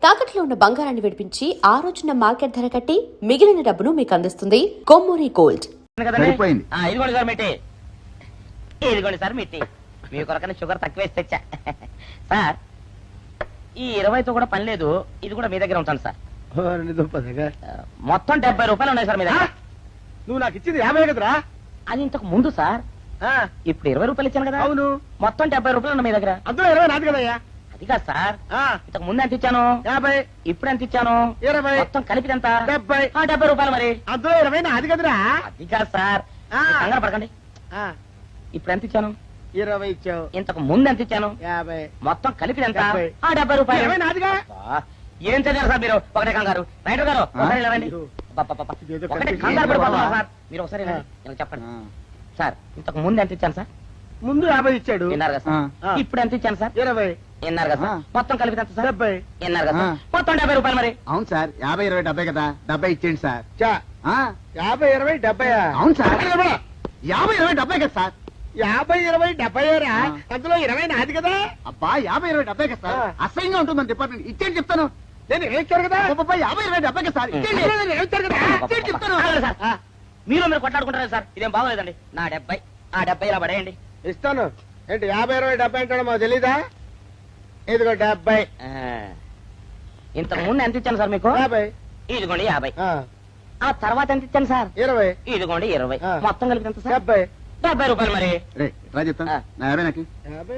తాకట్లో ఉన్న బంగారాన్ని విడిపించి ఆ రోజున మార్కెట్ ధర కట్టి మిగిలిన డబ్బును మీకు అందిస్తుంది కొమ్మూరి గోల్డ్. ఇదిగోండి సార్ మిట్టి, మీ కొరకనే షుగర్ తక్కువ వేసి తెచ్చా సార్. ఈ 20తో కూడా పని లేదు, ఇది కూడా మీ దగ్గర ఉంటాను సార్. మొత్తం 70 రూపాయలు ఉన్నాయి సార్ మీ దగ్గర. నువ్వు నాకు ఇచ్చింది 50 కదరా? అది ఇంతకు ముందు సార్, ఇప్పుడు 20 రూపాయలు ఇచ్చాను కదా. అవును, మొత్తం 70 రూపాయలు ఉన్నాయి మీ దగ్గర. అందులో 20 నాది కదయ్యా. అది కాదు సార్, ఇంతకు ముందు ఎంత ఇచ్చాను? 50. ఇప్పుడు ఎంత ఇచ్చాను? 20. మొత్తం కలిపి ఎంత? 70. 70 రూపాయలు. మరి అందులో 20 నాది కదరా? అది కాదు సార్, కంగారు పడకండి. ఇప్పుడు ఎంత ఇచ్చాను? 20 ఇచ్చావు. ఇంతకు ముందు ఎంత ఇచ్చాను? 50. మొత్తం కలిపి ఎంత? 70. 70 రూపాయలు. 20 నాదిగా. ఏం చదివారు సార్ మీరు? ఒకటే కంగారు. రైటర్ గారు ఒకసారి ఇలాండి. ఒకటే కంగారు పడిపోతున్నారు సార్. మీరు ఒకసారి ఇలాండి, ఇలా చెప్పండి సార్. ఇంతకు ముందు ఎంత ఇచ్చాను సార్? ముందు 50 ఇచ్చాడు. విన్నారు కదా సార్. ఇప్పుడు ఎంత ఇచ్చాను సార్? 20. విన్నారు కదా సార్. మొత్తం కలిపి ఎంత సార్? 70. విన్నారు కదా సార్. మొత్తం 70 రూపాయలు. మరి అవును సార్, 50, 20, 70 కదా. 70 ఇచ్చేయండి సార్. 50, 20, 70. అవును సార్, 50, 20, 70 కదా సార్. 50, 20, 70 రా. అందులో 20 నాది కదా. అబ్బా 50, 20, 70 కదా సార్. అసహ్యంగా ఉంటుంది డిపార్ట్మెంట్. ఇచ్చేయండి చెప్తాను. నేను ఏమిచ్చారు కదా? 50, 20, 70 కదా సార్. ఇచ్చేయండి. నేను ఏమిచ్చారు కదా? ఇచ్చేయండి చెప్తాను. సార్, మీరు కొట్లాడుకుంటారు సార్. ఇదేం బాగోలేదండి. నా 70 ఇలా పడేయండి. ఇస్తాను. ఏంటి 50, 20, 70 అంటాడు మాకు తెలీదా? ఇదిగో 70. ఇంతకు ముందు ఎంత ఇచ్చాను సార్ మీకు? 50. ఇదిగోండి 50. ఆ తర్వాత ఎంత ఇచ్చాను సార్? 20. ఇదిగోండి 20. మొత్తం కలిపి ఎంత సార్? 70. 70 రూపాయలు. మరి రే రా చెప్తాను. నా 50 నాకు.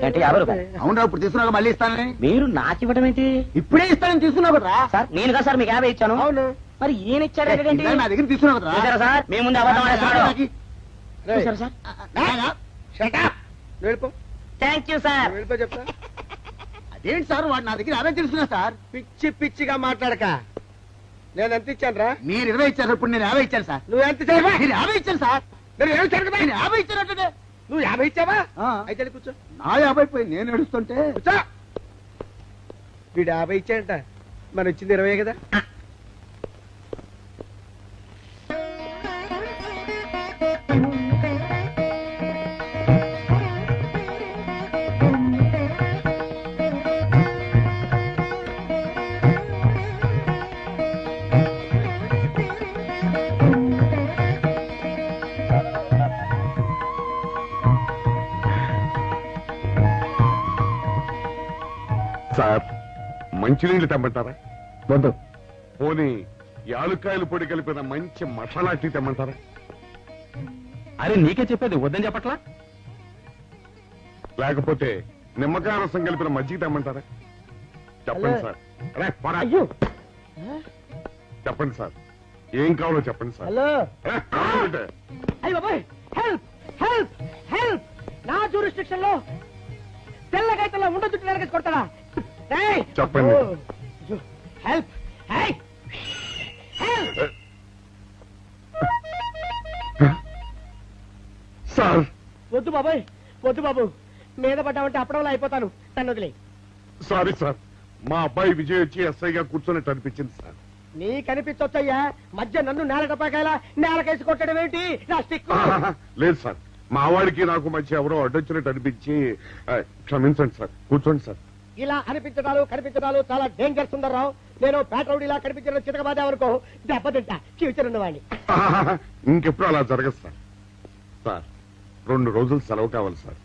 ఏంటి 50 రూపాయలు? అవును రా, ఇప్పుడు తీసుకున్నాక మళ్ళీ ఇస్తానని. మీరు నాకు ఇవ్వడం ఏంటి? ఇప్పుడే ఇస్తానని తీసుకున్నావు కదా సార్. నేను కదా సార్ మీకు 50 ఇచ్చాను. అవును. మరి ఈయన ఇచ్చారు ఏంటి? నా దగ్గర తీసుకున్నావు కదా. చూసారా సార్, మీ ముందు అబద్ధం ఆడేస్తున్నాడు. రేయ్, చూసారా సార్? shut up. నువ్వు వెళ్ళిపో. Thank you sir. నువ్వు వెళ్ళిపో చెప్తా. అదేంటి సార్, వాడు నా దగ్గర 50 తీసుకున్నా సార్. పిచ్చి పిచ్చిగా మాట్లాడక. నేను ఎంత ఇచ్చాను రా? మీరు 20 ఇచ్చారు, ఇప్పుడు నేను 50 ఇచ్చాను సార్. నువ్వు ఎంత ఇచ్చావా? నేను 50 ఇచ్చాను సార్. నేను ఏమి ఇచ్చాను కదా? నేను 50 ఇచ్చానంటే నువ్వు 50 ఇచ్చావా? ఆ. అయితే వెళ్ళి కూర్చో. నా 50 పోయి నేను ఏడుస్తుంటే. కూర్చో. వీడు 50 ఇచ్చాడంట, మనం ఇచ్చింది 20 కదా. సార్, మంచినీళ్ళు తెమ్మంటారా? వద్దు. పోనీ యాలుక్కాయలు పొడి కలిపిన మంచి మసాలా టీ తెమ్మంటారా? అరే నీకే చెప్పేది వద్దని చెప్పట్లా? లేకపోతే నిమ్మకాయ రసం కలిపిన మజ్జిగ తెమ్మంటారా? చెప్పండి సార్. అరే, పోరా. చెప్పండి సార్, ఏం కావాలో చెప్పండి సార్. హలో. అరే, కావాలంటే. అయ్య బాబాయ్, హెల్ప్ హెల్ప్ హెల్ప్. నా జ్యూరిస్డిక్షన్ లో తెల్లగైతల్లో ఉండ చుట్టూ వెనకేసి కొడతాడా? చెప్పండి. హెల్ప్. సార్, వద్దు బాబాయ్, వద్దు బాబు. మీద పడ్డామంటే అప్పడంలో అయిపోతాను. నన్ను వదిలే. సారీ సార్, మా అబ్బాయి విజయ్ వచ్చి ఎస్ఐగా కూర్చొని అనిపించింది సార్. నీ కనిపించొచ్చయ్యా, మధ్య నన్ను నేల టపాకాయలా నేలకేసి కొట్టడం ఏంటి? నా స్టిక్. లేదు సార్, మా వాడికి నాకు మధ్య ఎవరో అడ్డొచ్చినట్టు అనిపించి క్షమించండి సార్. కూర్చోండి సార్. ఇలా అనిపించడాలు కనిపించడాలు చాలా డేంజర్ సుందర్రావు. నేను పేటౌడిలా కనిపించడం చితకబాదామనుకో, దెబ్బతింటా ఫ్యూచర్ ఉన్నవాడిని. ఇంకెప్పుడు అలా జరగదు సార్. సార్, 2 రోజులు సెలవు కావాలి సార్.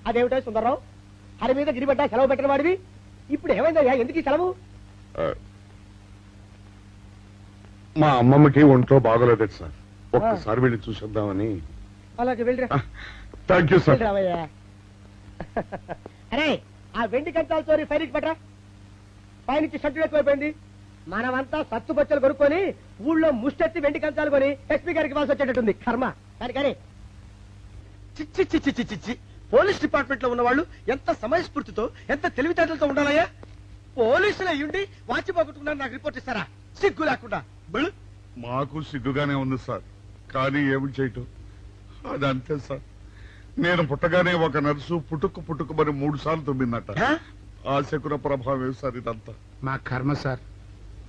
అదేమిటో సుందర్రావు, హరి మీద గిరిబడ్డా సెలవు పెట్టిన వాడివి. ఇప్పుడు ఏమైందయ్యా, ఎందుకు ఈ సెలవు? మా అమ్మమ్మకి ఒంట్లో బాగోలేదు సార్, ఒక్కసారి వెళ్ళి చూసేద్దామని. అలాగే వెళ్ళిరా. Thank you sir. రావయ్యా. అరే, ఆ వెండి కంచాల చోరీ ఫైలికి పట్రా. పైనుంచి షట్టు ఎక్కువైపోయింది. మనమంతా సత్తు బచ్చలు కొనుక్కొని ఊళ్ళో ముష్టెత్తి వెండి కంచాలు కొని ఎస్పీ గారికి ఇవ్వాల్సి వచ్చేటట్టుంది. కర్మ. కానీ చిచ్చి చిచ్చి చిచ్చి చిచ్చి. పోలీస్ డిపార్ట్మెంట్ లో ఉన్న వాళ్ళు ఎంత సమయస్ఫూర్తితో, ఎంత తెలివితేటలతో ఉండాలయ్యా. పోలీసులు అయ్యుండి వాచి పోగొట్టుకున్నారు, నాకు రిపోర్ట్ ఇస్తారా? సిగ్గు లేకుండా. మాకు సిగ్గుగానే ఉంది సార్, కానీ ఏమి చేయటం, అదంతే సార్. నేను పుట్టగానే ఒక నర్సు పుట్టుకు మరి 3 సార్లు తుమ్మిందట. ఆ శకున ప్రభావం సార్ ఇదంతా. మా కర్మ సార్.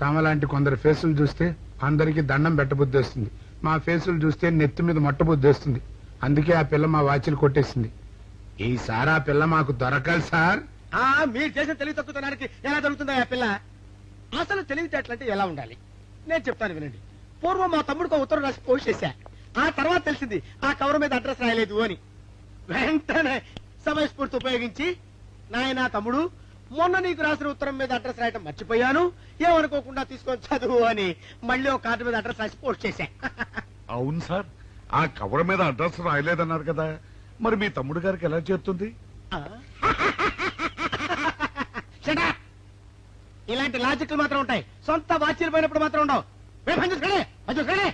తమలాంటి కొందరు ఫేసులు చూస్తే అందరికి దండం పెట్టబుద్ధి వస్తుంది. మా ఫేసులు చూస్తే నెత్తి మీద మొట్టబుద్ధి వస్తుంది. అందుకే ఆ పిల్ల మా వాచిలు కొట్టేసింది. ఈసారి ఆ పిల్ల మాకు దొరకాలి సార్. మీరు చేసిన తెలివి తక్కువతనానికి ఎలా దొరుకుతుందా ఆ పిల్ల? అసలు తెలివితేటలంటే ఎలా ఉండాలి నేను చెప్తాను వినండి. పూర్వం మా తమ్ముడికి ఉత్తరం రాసి పోస్ట్ చేశా. ఆ తర్వాత తెలిసింది ఆ కవర్ మీద అడ్రస్ రాయలేదు అని. వెంటనే సమయస్ఫూర్తి ఉపయోగించి నాయనా తమ్ముడు, మొన్న నీకు రాసిన ఉత్తరం మీద అడ్రస్ రాయటం మర్చిపోయాను, ఏమనుకోకుండా తీసుకొని చదువు అని మళ్ళీ ఒక కార్డు మీద అడ్రస్ రాసి పోస్ట్ చేశా. అవును సార్, ఆ కవర్ మీద అడ్రస్ రాయలేదన్నారు కదా, మరి మీ తమ్ముడు గారికి ఎలా చేరుతుంది? Shut up! ఇలాంటి లాజిక్లు మాత్రం ఉంటాయి, సొంత వాచ్యలు పోయినప్పుడు మాత్రం ఉండవు. పని చూసుకోండి, పని చూసుకోండి.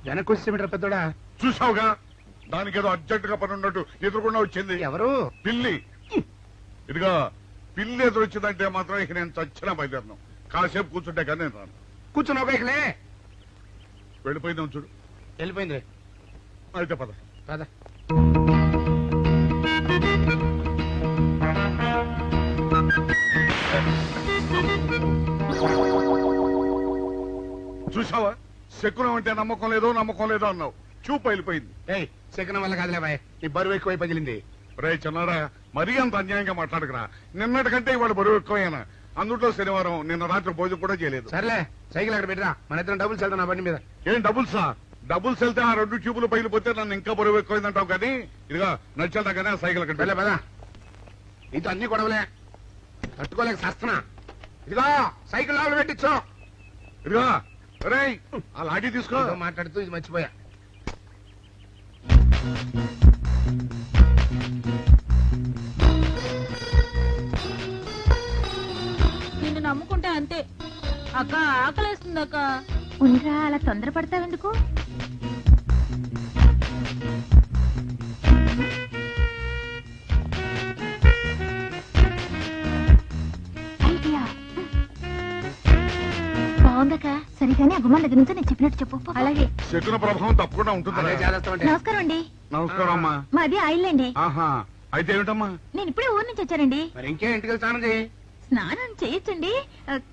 వెనక్కి వచ్చేమిట్రా పెద్దోడా? చూసావుగా, దానికేదో అర్జెంట్ గా పని ఉన్నట్టు ఎదురుకుండా వచ్చింది. ఎవరు? పిల్లి. ఇదిగా పిల్లి ఎదురొచ్చిందంటే మాత్రం ఇక నేను చచ్చినా బయలుదేరను. కాసేపు కూర్చుంటే కానీ నేను రాను. కూర్చున్నావు బైక్లే. వెళ్ళిపోయిందాం చూడు. వెళ్ళిపోయింది. అయితే పద. పద. చూసావా, శకునం అంటే నమ్మకం లేదో అన్నావు. చూపు వెళ్ళిపోయింది. ఏయ్, శకునం వల్ల కాదులే బాయ్, నీ బరువు ఎక్కువై పగిలింది. రే చిన్నారా, మరీ అంత అన్యాయంగా మాట్లాడకురా. నిన్నటికంటే ఇవాళ బరువు ఎక్కువైనా. అందులో శనివారం నిన్న రాత్రి భోజనం కూడా చేయలేదు. సర్లే, సైకిల్ అక్కడ పెట్టరా, మన ఇద్దరం డబ్బులు వెళ్తాం నా బండి మీద. ఏం డబుల్సా? డబుల్స్ వెళ్తే ఆ 2 ట్యూబులు పగిలిపోతే నన్ను ఇంకా బరువు ఎక్కువైందంటావు. కానీ ఇదిగా నడిచేదా కానీ ఆ సైకిల్ అక్కడ వెళ్ళే పదా. నీతో అన్ని గొడవలే, తట్టుకోలేక సస్తున్నా. ఇదిగో సైకిల్ లోపల పెట్టించు. ఇదిగా రే, ఆ లాఠీ తీసుకో. ఏదో మాట్లాడుతూ ఇది మర్చిపోయా. నిన్ను నమ్ముకుంటే అంతే అక్క. ఆకలేస్తుంది అక్క. ఉండరా, అలా తొందరపడతావెందుకు? ఐడియా బాగుందక్క. సరిగానే ఆ గుమ్మం దగ్గర నుంచి నేను చెప్పినట్టు చెప్పు. అలాగే. శకున ప్రభావం తప్పకుండా ఉంటుంది. అదే చేస్తామంటే. నమస్కారం అండి. నమస్కారం అమ్మా. మాది ఆయిల్ అండి. ఆహా, అయితే ఏమిటమ్మా? నేను ఇప్పుడే ఊరు నుంచి వచ్చానండి. మరి ఇంకే ఇంటికి వెళ్ళి స్నానం చేయి. స్నానం చేయొచ్చండి,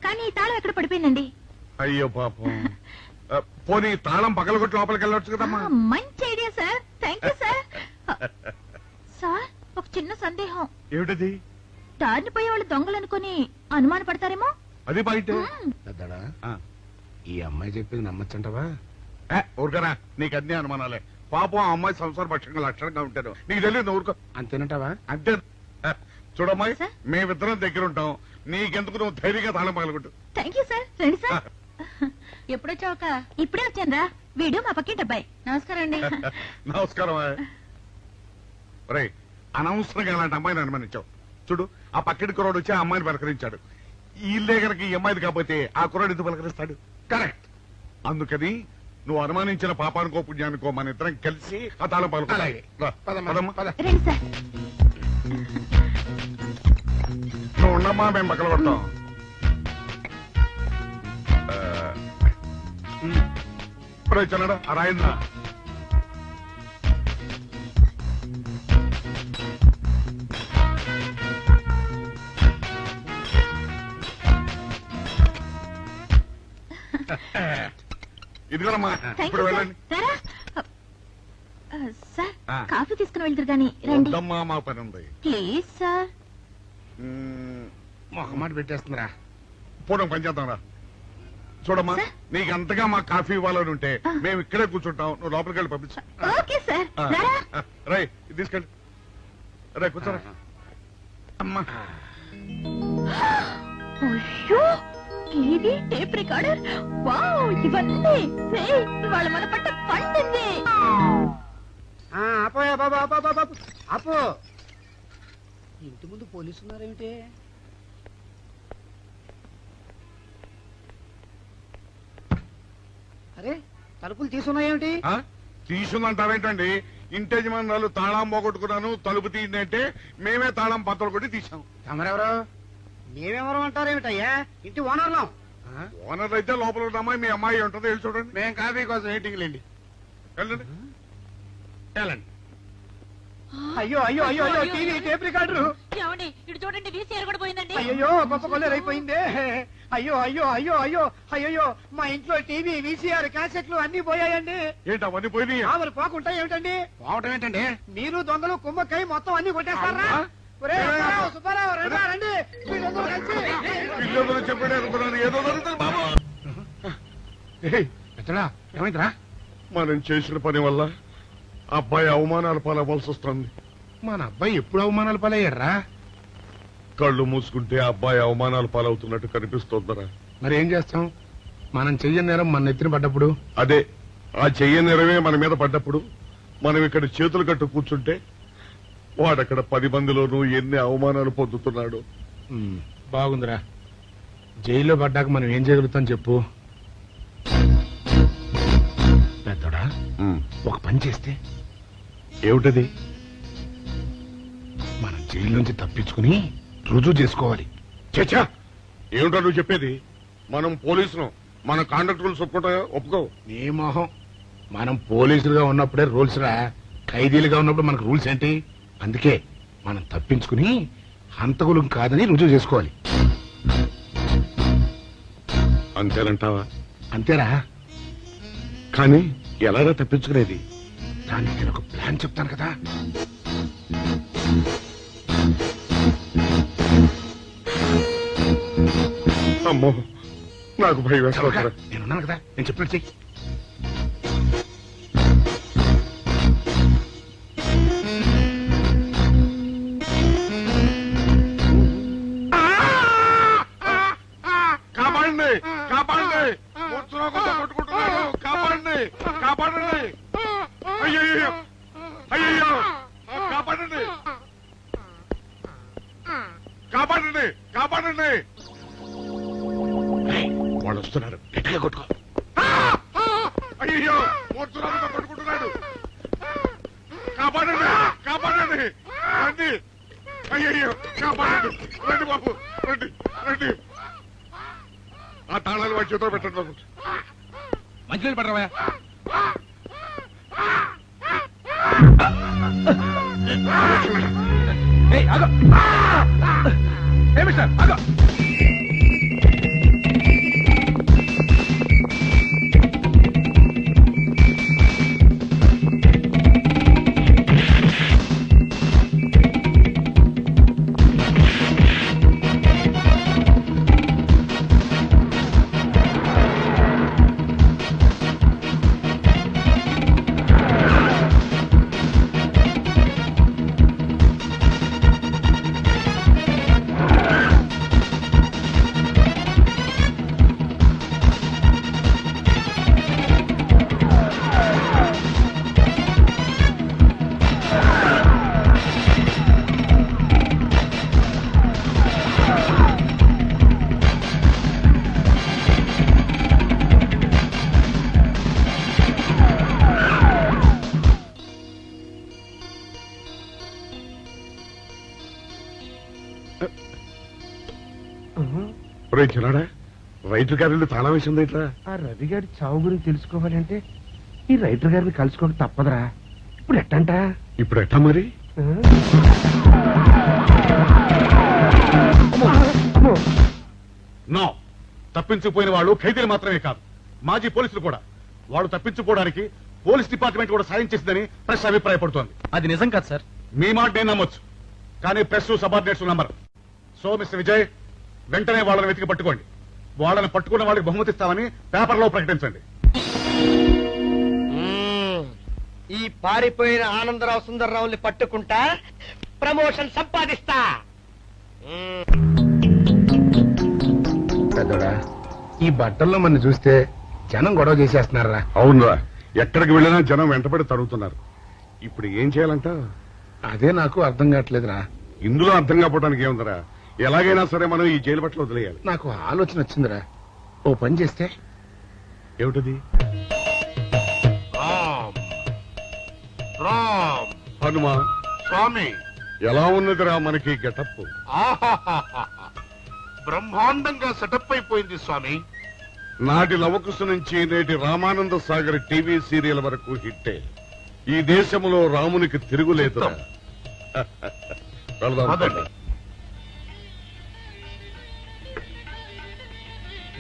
కానీ ఈ తాళం ఎక్కడ పడిపోయిందండి. అయ్యో పాపం. పోనీ తాళం పగలగొట్టి లోపలికి వెళ్ళొచ్చు కదమ్మా. మంచి idea sir, thank you sir. Sir, ఒక చిన్న సందేహం. ఏమిటది? దారిని పోయే వాళ్ళు దొంగలు అనుకుని అనుమాన పడతారేమో. అది బయట. పెద్దడా, ఈ అమ్మాయి చెప్పింది నమ్మచ్చంటవా? ఊరుకరా, నీకు అన్ని అనుమానాలే. పాపం ఆ అమ్మాయి సంసార పక్షంగా లక్షణంగా ఉంటారు. నీకు తెలియదు, ఊరుకో. అంతేనంటావా? అంతే. చూడమ్మాయి, సార్? మేమిద్దరం దగ్గర ఉంటాం. నీకెందుకు, నువ్వు ధైర్యంగా తాళం పగలగొట్టు. Thank you sir. రండి సార్. ఎప్పుడొచ్చావక్క? ఇప్పుడే వచ్చాను రా. వీడు మా పక్కింటి అబ్బాయి. నమస్కారం అండి. నమస్కారం. రే, అనవసరంగా అలాంటి అమ్మాయిని అనుమానించావు. చూడు, ఆ పక్కింటి కుర్రాడు వచ్చి ఆ అమ్మాయిని పలకరించాడు. ఈ ఇల్లే కనుక ఈ అమ్మాయిది కాకపోతే ఆ కుర్రాడు ఎందుకు పలకరిస్తాడు? కరెక్ట్. అందుకని నువ్వు అనుమానించిన పాపానికో పుణ్యానికో మన ఇద్దరం కలిసి ఆ తాళం పలుకు. అలాగే. పదమ్మా, పద. రండి సార్. నువ్వు ఉండమ్మా, మేము పక్కన కొడతాం. చిన్నడా ఆ రాయిందా? ఇదిగోనమ్మా, థ్యాంక్ ఇప్పుడు యూ సార్. వెళ్ళండి. రారా. సార్, ఆ. కాఫీ తీసుకుని వెళ్తారు గాని రండి వద్దమ్మా, మా పని ఉంది. Please sir. ఒక మాట పెట్టేస్తుందిరా. పోవడం పని చేద్దాంరా. చూడమ్మా, సార్? నీకు అంతగా మా కాఫీ ఇవ్వాలని ఉంటే మేము ఇక్కడే కూర్చుంటాం. నువ్వు లోపలికి వెళ్ళి పంపించు. Okay sir. రారా. రై, ఇది తీసుకెళ్ళి. రై, కూర్చోరా. అమ్మా, అయ్యో, టీవీ, టేప్ రికార్డర్, వావ్, ఇవన్నీ ఏయ్, ఇవాళ మన పట్ట పండింది. ఆపోయా బాబా, ఆపో ఆపో. ఇంటి ముందు పోలీసు ఉన్నారేమిటి? అరే, తలుపులు తీసున్నాయేమిటి? తీసుందంటారేంటండి? ఇంటి యజమానురాలు తాళం పోగొట్టుకున్నాను, తలుపు తీయండి అంటే మేమే తాళం పత్రాలు కొట్టి తీసాం. తమరెవరు? మేమెవరు అంటారేమిటయ్యా? ఇంటి ఓనర్లం. ఓనర్ అయితే లోపల ఉన్న అమ్మాయి మీ అమ్మాయి ఉంటుంది. వెళ్ళి చూడండి. మేము కాఫీ కోసం మీటింగ్ లేండి. వెళ్ళండి. వెళ్ళండి. అయ్యో అయ్యో అయ్యో అయ్యో టీవీ టేప్ రికార్డరు. ఏమండి ఇటు చూడండి వీసీఆర్ కూడా పోయిందండి. అయ్యో గొప్ప కొల్లేరు అయిపోయిందే. అయ్యో అయ్యో అయ్యో అయ్యో అయ్యో మా ఇంట్లో టీవీ వీసీఆర్ క్యాసెట్లు అన్ని పోయాయండి. ఏంటి అవన్నీ పోయినాయి? మరి పోకుంటా ఏమిటండి? పోవటం ఏంటండి? మీరు దొంగలు కుమ్మక్కై మొత్తం అన్ని కొట్టేస్తారా? ఒరేయ్, సుబ్బారావు, సుబ్బారావు, రండి, రండి. మీరందరూ కలిసి. పిల్లలు చెప్పాడు అనుకున్నాను, ఏదో జరుగుతుంది బాబు. ఏయ్, పెద్దడా ఏమైందిరా? మనం చేసిన పని వల్ల అబ్బాయి అవమానాల పాలవ్వాల్సి వస్తుంది. మన అబ్బాయి ఎప్పుడు అవమానాలు పాలయ్యారా? కళ్ళు మూసుకుంటే అబ్బాయి అవమానాలు పాలవుతున్నట్టు కనిపిస్తోందరా. మరి ఏం చేస్తాం? మనం చెయ్యని నేరం మన నెత్తిన పడ్డప్పుడు. అదే ఆ చెయ్యని నెరవే మన మీద పడ్డప్పుడు మనం ఇక్కడ చేతులు కట్టు కూర్చుంటే వాడక్కడ 10 మందిలోనూ ఎన్ని అవమానాలు పొందుతున్నాడు. బాగుందిరా. జైల్లో పడ్డాక మనం ఏం చేయగలుగుతాం చెప్పు. పెద్దోడా ఒక పని చేస్తే ఏమిటది? మనం జైలు నుంచి తప్పించుకుని రుజువు చేసుకోవాలి. చచ్చా, ఏమిటో నువ్వు చెప్పేది? మనం పోలీసులు, మన కాంట్రాక్టర్లు ఒప్పుకో. నీ మొహం. మనం పోలీసులుగా ఉన్నప్పుడే రూల్స్ రా. ఖైదీలుగా ఉన్నప్పుడు మనకు రూల్స్ ఏంటి? అందుకే మనం తప్పించుకుని హంతకులం కాదని రుజువు చేసుకోవాలి. అంతేనంటావా? అంతేరా. కానీ ఎలాగా తప్పించుకునేది? దానికి నేను ఒక ప్లాన్ చెప్తాను కదా. అమ్మో, నాకు భయం వేస్తా. నేనున్నాను కదా, నేను చెప్పినట్టు చెయ్యి. కాపాడండి, కాపాడండి, కొట్టుకుంటున్నాడు, కాపాడండి, కాపాడండి, అయ్యయ్యో, అయ్యయ్యో, కాపాడండి, కాపాడండి, కాపాడండి. వాళ్ళు వస్తున్నారు, గట్టిగా కొట్టుకో. అయ్యో, మూర్తురాలతో కొట్టుకుంటున్నాడు, కాపాడండి, కాపాడండి, రండి, అయ్యయ్యో, కాపాడండి, రండి బాబు, రండి, రండి. ఆ తాళాలు వాడి చేతిలో పెట్టండి బాబు. మంచినీళ్ళు పడరావా? ఏయ్, ఆగు. ఏ మిస్టర్, ఆగు. చిన్నాడా, రైటర్ గారి తాళం వేసింది ఇట్లా. ఆ రవి గారి చావు గురించి తెలుసుకోవాలంటే ఈ రైటర్ గారిని కలుసుకోవడం తప్పదురా. ఇప్పుడు ఎట్టంట? ఇప్పుడు ఎట్టా మరి? నో, తప్పించుకుపోయిన వాళ్ళు ఖైదీలు మాత్రమే కాదు, మాజీ పోలీసులు కూడా. వాళ్ళు తప్పించుకోవడానికి పోలీస్ డిపార్ట్మెంట్ కూడా సాయం చేసిందని ప్రెస్ అభిప్రాయపడుతోంది. అది నిజం కాదు సార్. మీ మాట నేను నమ్మొచ్చు, కానీ press subordinates number. So mister Vijay, వెంటనే వాళ్ళని వెతికి పట్టుకోండి. వాళ్ళని పట్టుకున్న వాళ్ళకి బహుమతి ఇస్తామని పేపర్లో ప్రకటించండి. ఈ పారిపోయిన ఆనందరావు సుందర్రావుని పట్టుకుంటా ప్రమోషన్ సంపాదిస్తా. పెద్దోడా, ఈ బట్టల్లో మన చూస్తే జనం గొడవ చేసేస్తున్నారా? అవునరా, ఎక్కడికి వెళ్ళినా జనం వెంటబడి తరుగుతున్నారు. ఇప్పుడు ఏం చేయాలంట? అదే నాకు అర్థం కావట్లేదురా. ఇందులో అర్థం కాకపోవడానికి ఏముందరా? ఎలాగైనా సరే మనం ఈ జైలు బట్టలు వదిలేయాలి. నాకు ఆలోచన వచ్చిందిరా. ఓ పని చేస్తే. ఏమిటది? రామ్ హనుమా స్వామి, ఎలా ఉన్నదిరా మనకి గెటప్? బ్రహ్మాండంగా సెటప్ అయిపోయింది స్వామి. నాటి లవకుశ నుంచి నేటి రామానంద సాగర్ టీవీ సీరియల్ వరకు హిట్టే. ఈ దేశంలో రామునికి తిరుగులేదు.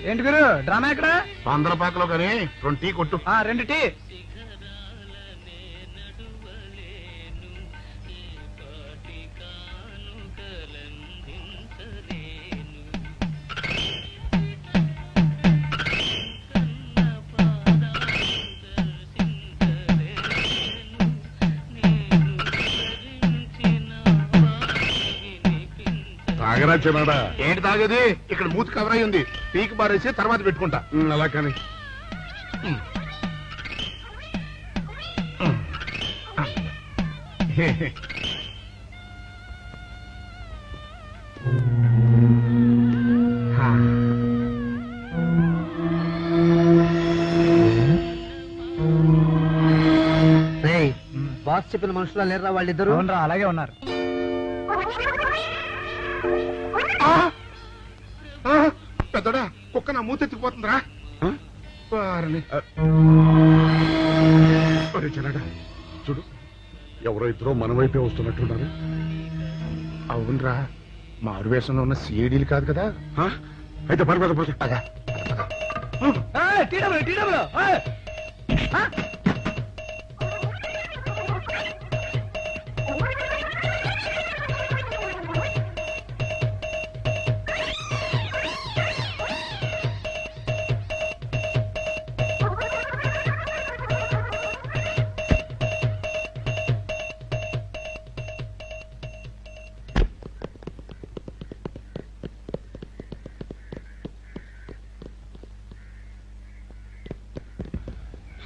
ఏంటి గురు డ్రామా ఎక్కడ? తొందరపాకలో కానీ 2 టీ కొట్టు. 2 టీ. తాగరా చిన్నాడా? ఏంటి తాగేది? ఇక్కడ మూతి కవర్ అయి ఉంది. పీకి బారేసి తర్వాత పెట్టుకుంటా. అలా కానీ బాస్ చెప్పిన మనుషులా లేరా వాళ్ళిద్దరు? అలాగే ఉన్నారు. పెద్దడా కుక్క నా మూతి ఎత్తుకుపోతుందిరా. చిన్నాడా చూడు, ఎవరో ఇద్దరు మన వైపే వస్తున్నట్టున్నారు. అవునరా, మారు వేషంలో ఉన్న సీడీలు కాదు కదా. అయితే పని పద పద.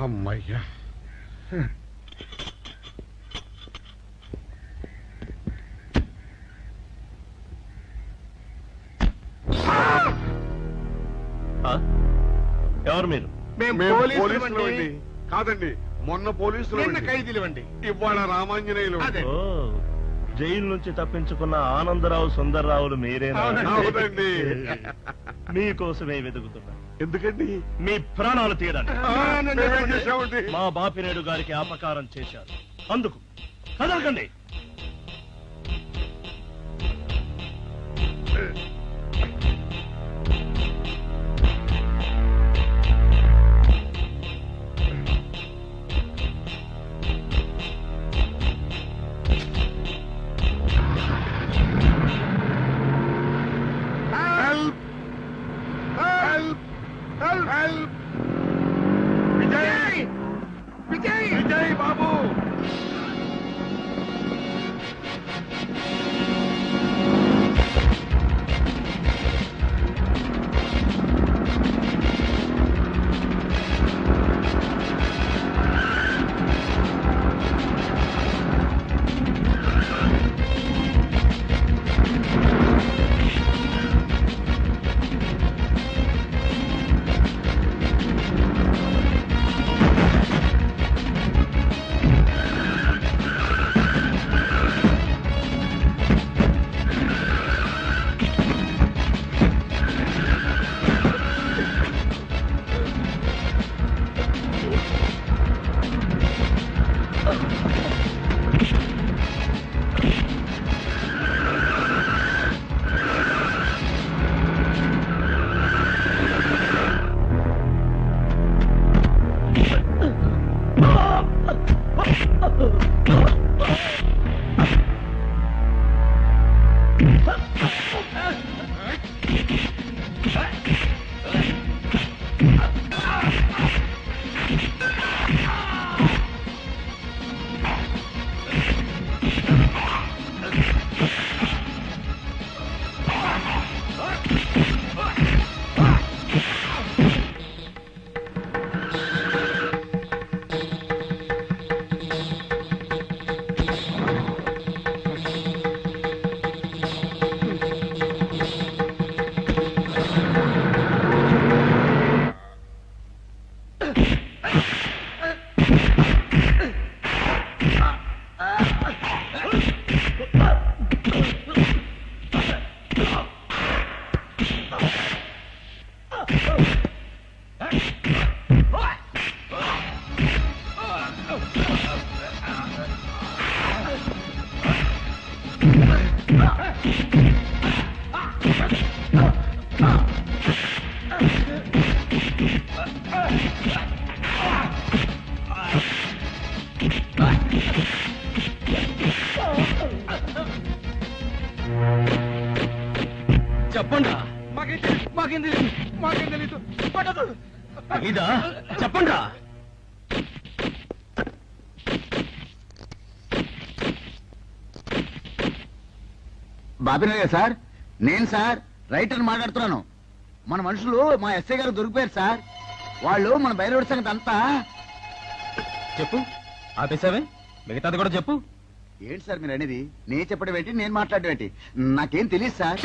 అమ్మయ్యా, ఎవరు మీరు? మేము పోలీసులు అండి. కాదండి, మొన్న పోలీసులు నిన్న ఖైదీలు అండి. ఇవాళ రామాంజనేయులు. అదే. ఓ, జైలు నుంచి తప్పించుకున్న ఆనందరావు సుందర్రావులు మీరేనా? అవునండి. మీకోసమే వెతుకుతున్నా. ఎందుకండి? మీ ప్రాణాలు తీయడానికి. మేమేం చేశామండి? మా బాపినేడు గారికి అపకారం చేశారు, అందుకు కదలకండి. విజయ్ బాబు, చెప్పండి ఇదా చెప్పండి బాబినయ్య సార్, నేను సార్ రైటర్ మాట్లాడుతున్నాను. మన మనుషులు మా ఎస్ఐ గారు దొరికిపోయారు సార్. వాళ్ళు మన బయలుదేరి సంగతి అంతా. చెప్పు ఆపేసావే, మిగతాది కూడా చెప్పు. ఏంటి సార్ మీరు అనేది? నేను చెప్పడం ఏంటి, నేను మాట్లాడడం ఏంటి? నాకేం తెలియదు సార్.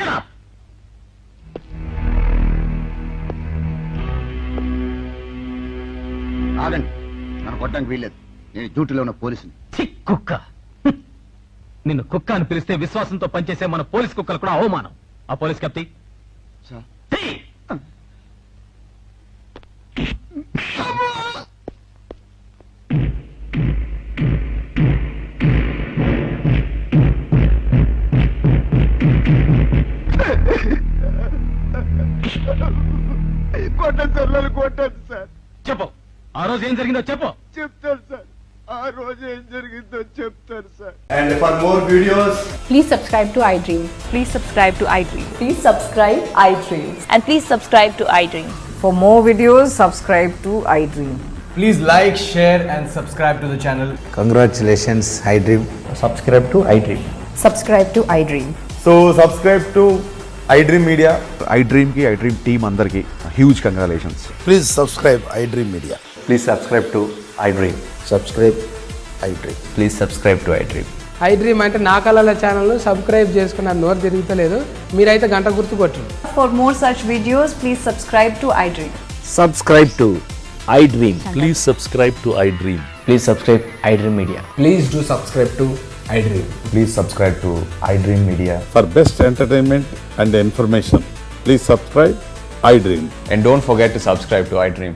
ఆగండి, నన్ను కొట్టడానికి వీల్లేదు. నేను డ్యూటీలో ఉన్న పోలీసుని. కుక్క నిన్ను కుక్క అని పిలిస్తే విశ్వాసంతో పనిచేసే మన పోలీస్ కుక్కలు కూడా అవమానం. ఆ పోలీస్ కప్తి సార్ కొట్టండి సార్, నన్ను కొట్టండి సార్. చెప్పు, ఆ రోజు ఏం జరిగిందో చెప్పు. చెప్తాను సార్, ఆ రోజు ఏం జరిగిందో చెప్తాను sir. And for more videos, Please subscribe to iDream. Please subscribe to iDream. Please subscribe iDream. And please subscribe to iDream. For more videos, subscribe to iDream. please like, share and subscribe to the channel. Congratulations, iDream. Subscribe to iDream. Subscribe to iDream. So subscribe to iDream Media. iDream ki iDream team andarki huge congratulations. Please subscribe iDream media. Please subscribe to iDream. Subscribe iDream. Please subscribe to iDream. iDream అంటే నా కళల channel subscribe చేసుకున్న నోరు తిరుగుతలేదు. మీరైతే గంట గుర్తు కొట్టండి. For more such videos, please subscribe to iDream. Subscribe to iDream. Please subscribe to iDream. Please subscribe iDream Media. Please do subscribe to iDream. Please subscribe to iDream Media. For best entertainment and information please subscribe iDream. And don't forget to subscribe to iDream.